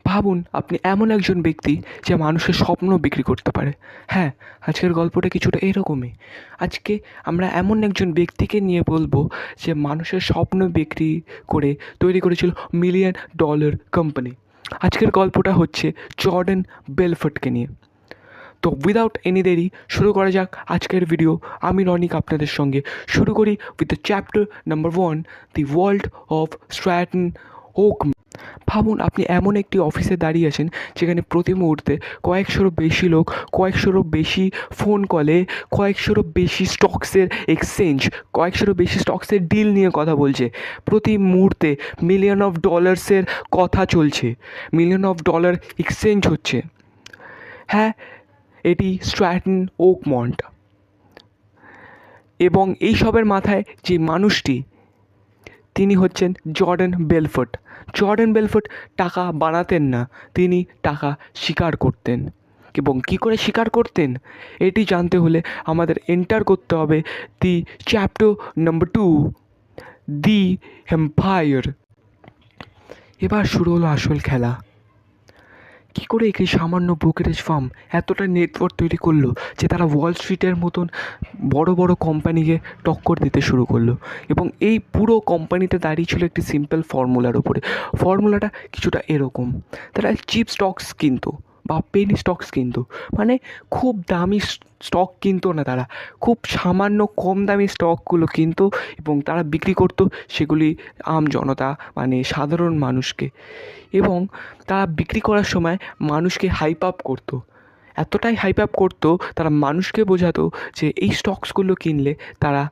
ভাবুন আপনি এমন একজন ব্যক্তি যে মানুষের স্বপ্ন বিক্রি করতে পারে। হ্যাঁ, আজকের গল্পটা কিছুটা এরকমই। আজকে আমরা এমন একজন ব্যক্তিকে নিয়ে বলবো যে মানুষের স্বপ্ন বিক্রি করে তৈরি করেছিল মিলিয়ন ডলার কোম্পানি। আজকের গল্পটা হচ্ছে জর্ডান বেলফোর্টকে নিয়ে। তো উইদাউট এনি দেরি শুরু করা যাক আজকের ভিডিও। আমি রনিক আপনাদের সঙ্গে শুরু করি with the chapter number 1, the world of Stratton Oak. ভাবুন আপনি এমন একটি অফিসে দাঁড়িয়ে আছেন যেখানে প্রতি মুহূর্তে কয়েকশোরও বেশি লোক, কয়েকশোরও বেশি ফোন কলে, কয়েকশোরও বেশি স্টকসের এক্সচেঞ্জ, কয়েকশোরও বেশি স্টকসের ডিল নিয়ে কথা বলছে। প্রতি মুহূর্তে মিলিয়ন অফ ডলার্সের কথা চলছে, মিলিয়ন অফ ডলার এক্সচেঞ্জ হচ্ছে। হ্যাঁ, এটি স্ট্র্যাটন ওকমন্ট। এবং এই সবের মাথায় যে মানুষটি, তিনি হচ্ছেন জর্ডান বেলফোর্ট। জর্ডান বেলফোর্ট টাকা বানাতেন না, তিনি টাকা শিকার করতেন। এবং কী করে শিকার করতেন এটি জানতে হলে আমাদের এন্টার করতে হবে the chapter number 2, the empire. এবার শুরু হলো আসল খেলা। কী করে একটি সামান্য ব্রোকারেজ ফার্ম এতটা নেটওয়ার্ক তৈরি করলো যে তারা ওয়াল স্ট্রিটের মতন বড় বড় কোম্পানিকে টক্কর দিতে শুরু করলো। এবং এই পুরো কোম্পানিতে দাঁড়িয়ে ছিল একটি সিম্পল ফর্মুলার ওপরে। ফর্মুলাটা কিছুটা এরকম: তারা চিপ স্টকস কিনতো বা পেনি স্টকস কিনতো, মানে খুব দামি স্টক কিনতো না, তারা খুব সামান্য কম দামি স্টকগুলো কিনতো এবং তারা বিক্রি করতো সেগুলি আম জনতা, মানে সাধারণ মানুষকে। এবং তারা বিক্রি করার সময় মানুষকে হাইপ আপ করতো, এতটাই হাইপ আপ করতো, তারা মানুষকে বোঝাতো যে এই স্টকসগুলো কিনলে তারা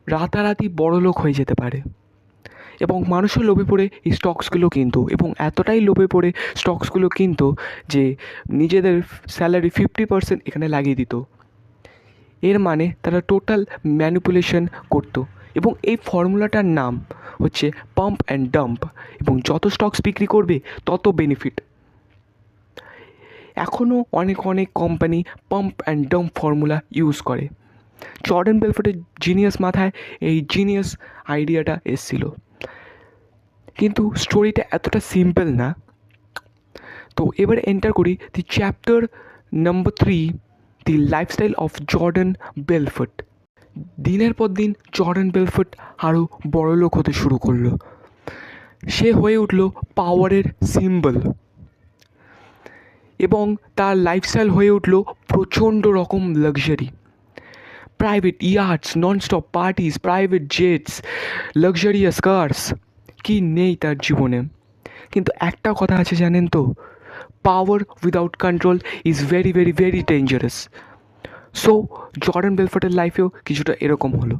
রাতারাতি বড়লোক হয়ে যেতে পারে। এবং মানুষও লোভে পড়ে এই স্টকসগুলো কিনতো এবং এতটাই লোভে পড়ে স্টকসগুলো কিনতো যে নিজেদের স্যালারি 50% এখানে লাগিয়ে দিত। এর মানে তারা টোটাল ম্যানিপুলেশন করতো। এবং এই ফর্মুলাটার নাম হচ্ছে পাম্প অ্যান্ড ডাম্প। এবং যত স্টকস বিক্রি করবে তত বেনিফিট। এখনও অনেক অনেক company pump and dump formula use করে। জর্ডান বেলফোর্টের জিনিয়াস মাথায় এই জিনিয়াস আইডিয়াটা এসেছিল, কিন্তু স্টোরিটা এতটা সিম্পল না। তো এবার এন্টার করি the chapter number 3, the lifestyle of Jordan Belfort. দিনের পর দিন জর্ডান বেলফোর্ট আরও বড়লোক হতে শুরু করলো। সে হয়ে উঠল পাওয়ারের সিম্বল এবং তার লাইফস্টাইল হয়ে উঠল প্রচণ্ড রকম luxury. Private yachts, nonstop parties, private jets, luxurious cars, কি নেই তার জীবনে। কিন্তু একটা কথা আছে জানেন তো, power without control is very very very dangerous. So Jordan বেলফোর্টের লাইফেও কিছুটা এরকম হলো।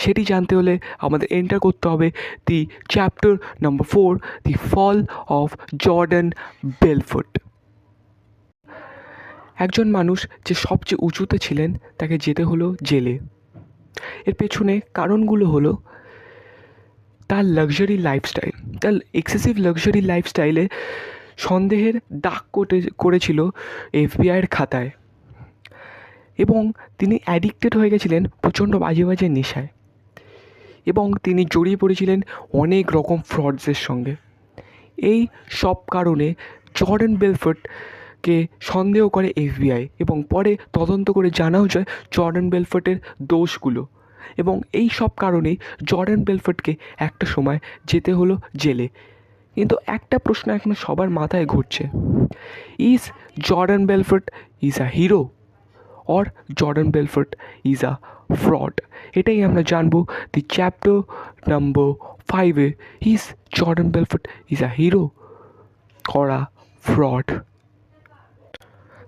সেটি জানতে হলে আমাদের এন্টার করতে হবে the chapter number 4, the fall of Jordan Belfort. একজন মানুষ যে সবচেয়ে উঁচুতে ছিলেন তাকে যেতে হলো জেলে। এর পেছনে কারণগুলো হলো তার লাক্সারি লাইফস্টাইল। তার এক্সেসিভ লাক্সারি লাইফস্টাইলে সন্দেহের দাগ করেছিল এফবিআইয়ের খাতায়। এবং তিনি অ্যাডিক্টেড হয়ে গেছিলেন প্রচণ্ড বাজে বাজে নেশায়। এবং তিনি জড়িয়ে পড়েছিলেন অনেক রকম ফ্রডসের সঙ্গে। এই সব কারণে জর্ডান বেলফোর্টকে সন্দেহ করে এফবিআই এবং পরে তদন্ত করে জানাও যায় জর্ডান বেলফোর্টের দোষগুলো। এবং এই সব কারণেই জর্ডান বেলফোর্টকে একটা সময় যেতে হলো জেলে। কিন্তু একটা প্রশ্ন এখন সবার মাথায় ঘুরছে: is Jordan Belfort is a hero or Jordan Belfort is a fraud? এটাই আমরা জানবো দি চ্যাপ্টার নাম্বার 5-এ। Is Jordan Belfort is a hero or a fraud?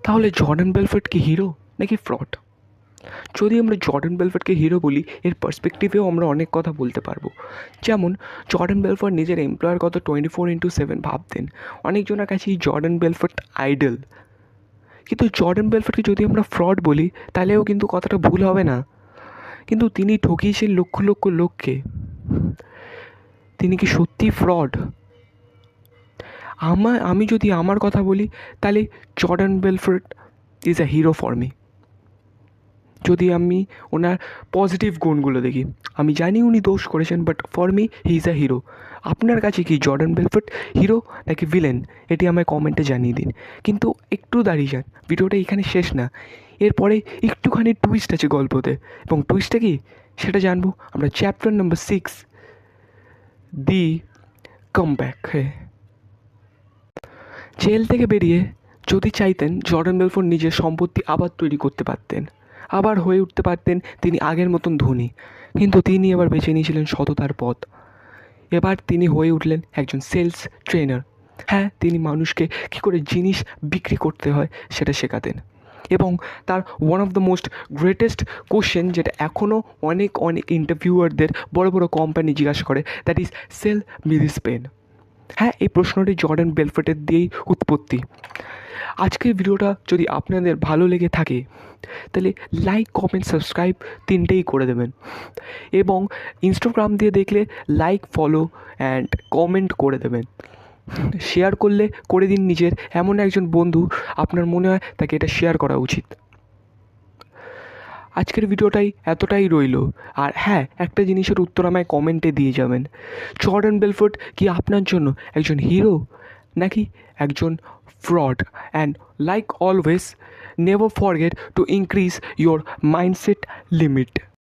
তাহলে জর্ডান বেলফোর্ট কি হিরো নাকি ফ্রড? যদি আমরা জর্ডান বেলফোর্টকে হিরো বলি, এর পার্সপেক্টিভেও আমরা অনেক কথা বলতে পারবো। যেমন জর্ডান বেলফোর্ট নিজের এমপ্লয়ার কত 24/7 ভাবতেন। অনেকজনের কাছেই জর্ডান বেলফোর্ট আইডল। কিন্তু জর্ডান বেলফোর্টকে যদি আমরা ফ্রড বলি তাহলেও কিন্তু কথাটা ভুল হবে না। কিন্তু তিনি ঠকিয়েছেন লক্ষ লক্ষ লোককে। তিনি কি সত্যি ফ্রড? আমি যদি আমার কথা বলি তাহলে Jordan Belfort is a hero for me. যদি আমি ওনার পজিটিভ গুণগুলো দেখি, আমি জানি উনি দোষ করেছেন, but for me he is a hero. আপনার কাছে কি জর্ডান বেলফোর্ট হিরো নাকি ভিলেন? এটি আমায় কমেন্টে জানিয়ে দিন। কিন্তু একটু দাঁড়িয়ে যান, ভিডিওটা এখানে শেষ না, এরপরে একটুখানি টুইস্ট আছে গল্পতে, এবং টুইস্টটা কি সেটা জানবো আমরা চ্যাপ্টার নাম্বার 6 দি কামব্যাক। জেল থেকে বেরিয়ে যদি চাইতেন, জর্ডান বেলফোর্ট নিজের সম্পত্তি আবার তৈরি করতে পারতেন, আবার হয়ে উঠতে পারতেন তিনি আগের মতন ধনী। কিন্তু তিনি এবার বেছে নিয়েছিলেন সততার পথ। এবার তিনি হয়ে উঠলেন একজন সেলস ট্রেনার। হ্যাঁ, তিনি মানুষকে কী করে জিনিস বিক্রি করতে হয় সেটা শেখাতেন। এবং তার one of the most greatest question, যেটা এখনও অনেক ইন্টারভিউয়ারদের বড় বড় কোম্পানি জিজ্ঞাসা করে, that is sell me this pen. হ্যাঁ, এই প্রশ্নটি জর্ডান বেলফোর্টের দিয়েই উৎপত্তি। আজকের ভিডিওটা যদি আপনাদের ভালো লেগে থাকে তাহলে লাইক, কমেন্ট, সাবস্ক্রাইব তিনটেই করে দেবেন। এবং ইনস্টাগ্রাম দিয়ে দেখলে লাইক, ফলো অ্যান্ড কমেন্ট করে দেবেন। শেয়ার করলে করে দিন নিজের এমন একজন বন্ধু আপনার মনে হয় তাকে এটা শেয়ার করা উচিত। আজকের ভিডিওটাই এতটাই রইল। আর হ্যাঁ, একটা জিনিসের উত্তর আমায় কমেন্টে দিয়ে যাবেন। জর্ডান বেলফোর্ট কি আপনার জন্য একজন হিরো নাকি একজন fraud? And like always, never forget to increase your mindset limit.